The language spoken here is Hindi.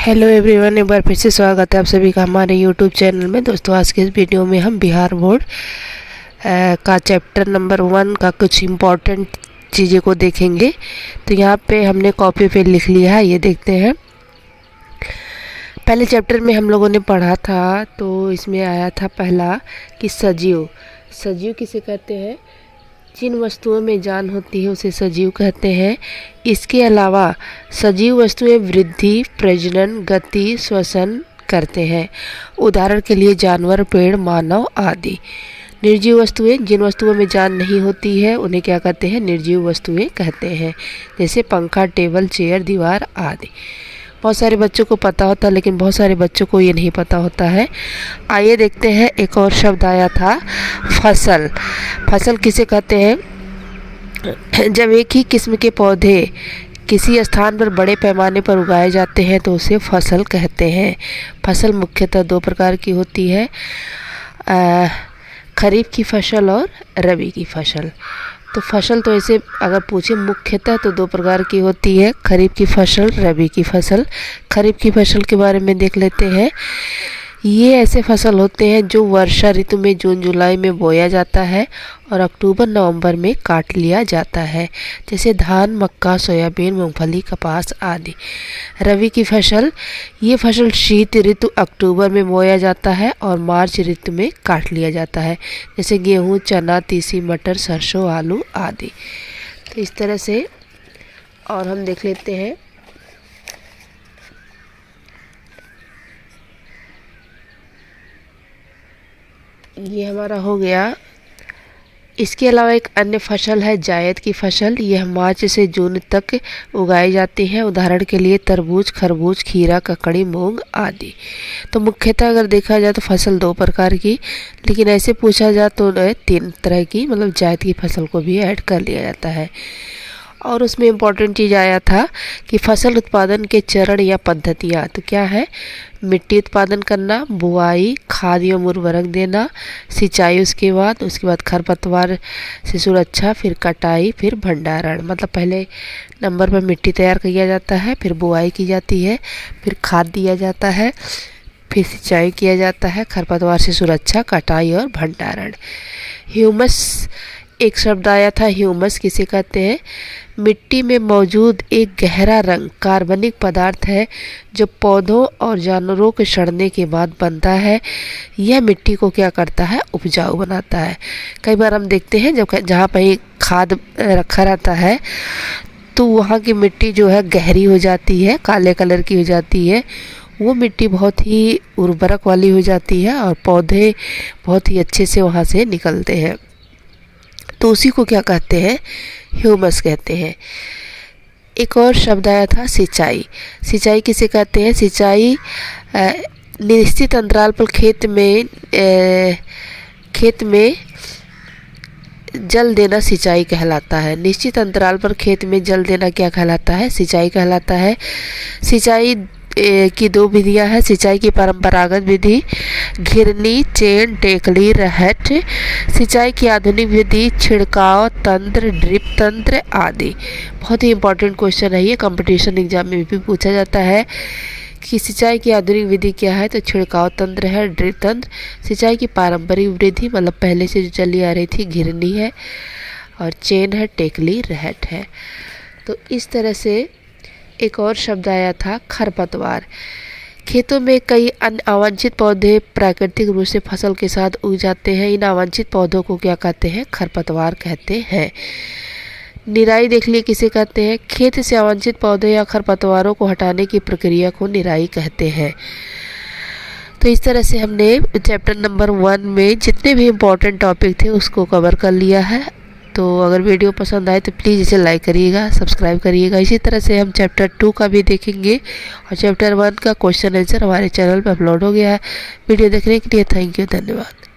हेलो एवरीवन, एक बार फिर से स्वागत है आप सभी का हमारे यूट्यूब चैनल में। दोस्तों, आज के इस वीडियो में हम बिहार बोर्ड का चैप्टर नंबर 1 का कुछ इम्पोर्टेंट चीज़ें को देखेंगे। तो यहाँ पे हमने कॉपी पे लिख लिया है, ये देखते हैं। पहले चैप्टर में हम लोगों ने पढ़ा था, तो इसमें आया था पहला कि सजीव किसे कहते हैं। जिन वस्तुओं में जान होती है उसे सजीव कहते हैं। इसके अलावा सजीव वस्तुएं वृद्धि, प्रजनन, गति, श्वसन करते हैं। उदाहरण के लिए जानवर, पेड़, मानव आदि। निर्जीव वस्तुएं, जिन वस्तुओं में जान नहीं होती है उन्हें क्या कहते हैं, निर्जीव वस्तुएं कहते हैं। जैसे पंखा, टेबल, चेयर, दीवार आदि। बहुत सारे बच्चों को पता होता है, लेकिन बहुत सारे बच्चों को ये नहीं पता होता है। आइए देखते हैं, एक और शब्द आया था फसल किसे कहते हैं। जब एक ही किस्म के पौधे किसी स्थान पर बड़े पैमाने पर उगाए जाते हैं तो उसे फसल कहते हैं। फसल मुख्यतः 2 प्रकार की होती है, खरीफ की फसल और रबी की फसल। तो फसल तो ऐसे अगर पूछे मुख्यतः तो 2 प्रकार की होती है, खरीफ की फसल, रबी की फसल। खरीफ की फसल के बारे में देख लेते हैं। ये ऐसे फसल होते हैं जो वर्षा ऋतु में जून जुलाई में बोया जाता है और अक्टूबर नवंबर में काट लिया जाता है। जैसे धान, मक्का, सोयाबीन, मूंगफली, कपास आदि। रबी की फसल, ये फसल शीत ऋतु अक्टूबर में बोया जाता है और मार्च ऋतु में काट लिया जाता है। जैसे गेहूँ, चना, तीसी, मटर, सरसों, आलू आदि। तो इस तरह से और हम देख लेते हैं। ये हमारा हो गया। इसके अलावा एक अन्य फसल है जायद की फसल। यह मार्च से जून तक उगाई जाती है। उदाहरण के लिए तरबूज, खरबूज, खीरा, ककड़ी, मूंग आदि। तो मुख्यतः अगर देखा जाए तो फसल 2 प्रकार की, लेकिन ऐसे पूछा जाए तो 3 तरह की, मतलब जायद की फसल को भी ऐड कर लिया जाता है। और उसमें इम्पॉर्टेंट चीज़ आया था कि फसल उत्पादन के चरण या पद्धतियाँ। तो क्या है, मिट्टी उत्पादन करना, बुआई, खाद एवं उर्वरक देना, सिंचाई, उसके बाद खरपतवार से सुरक्षा, फिर कटाई, फिर भंडारण। मतलब पहले नंबर पर मिट्टी तैयार किया जाता है, फिर बुआई की जाती है, फिर खाद दिया जाता है, फिर सिंचाई किया जाता है, खरपतवार से सुरक्षा, कटाई और भंडारण। ह्यूमस एक शब्द आया था, ह्यूमस किसे कहते हैं। मिट्टी में मौजूद एक गहरा रंग कार्बनिक पदार्थ है जो पौधों और जानवरों के सड़ने के बाद बनता है। यह मिट्टी को क्या करता है, उपजाऊ बनाता है। कई बार हम देखते हैं जब जहाँ पर खाद रखा रहता है तो वहाँ की मिट्टी जो है गहरी हो जाती है, काले कलर की हो जाती है। वो मिट्टी बहुत ही उर्वरक वाली हो जाती है और पौधे बहुत ही अच्छे से वहाँ से निकलते हैं। तो उसी को क्या कहते हैं, ह्यूमस कहते हैं। एक और शब्द आया था सिंचाई किसे कहते हैं। सिंचाई निश्चित अंतराल पर खेत में जल देना सिंचाई कहलाता है। निश्चित अंतराल पर खेत में जल देना क्या कहलाता है, सिंचाई कहलाता है। सिंचाई की 2 विधियां हैं। सिंचाई की परंपरागत विधि घिरनी, चेन, टेकली, रहट। सिंचाई की आधुनिक विधि छिड़काव तंत्र, ड्रिप तंत्र आदि। बहुत ही इंपॉर्टेंट क्वेश्चन है ये, कंपटीशन एग्जाम में भी पूछा जाता है कि सिंचाई की आधुनिक विधि क्या है। तो छिड़काव तंत्र है, ड्रिप तंत्र। सिंचाई की पारंपरिक विधि मतलब पहले से जो चली आ रही थी, घिरनी है, और चेन है, टेकली, रहट है। तो इस तरह से एक और शब्द आया था खरपतवार। खेतों में कई अन्य अवांछित पौधे प्राकृतिक रूप से फसल के साथ उग जाते हैं। इन अवांछित पौधों को क्या कहते हैं, खरपतवार कहते हैं। निराई देख लिए किसे कहते हैं। खेत से अवांछित पौधे या खरपतवारों को हटाने की प्रक्रिया को निराई कहते हैं। तो इस तरह से हमने चैप्टर नंबर 1 में जितने भी इम्पोर्टेंट टॉपिक थे उसको कवर कर लिया है। तो अगर वीडियो पसंद आए तो प्लीज़ इसे लाइक करिएगा, सब्सक्राइब करिएगा। इसी तरह से हम चैप्टर 2 का भी देखेंगे और चैप्टर 1 का क्वेश्चन आंसर हमारे चैनल पर अपलोड हो गया है। वीडियो देखने के लिए थैंक यू, धन्यवाद।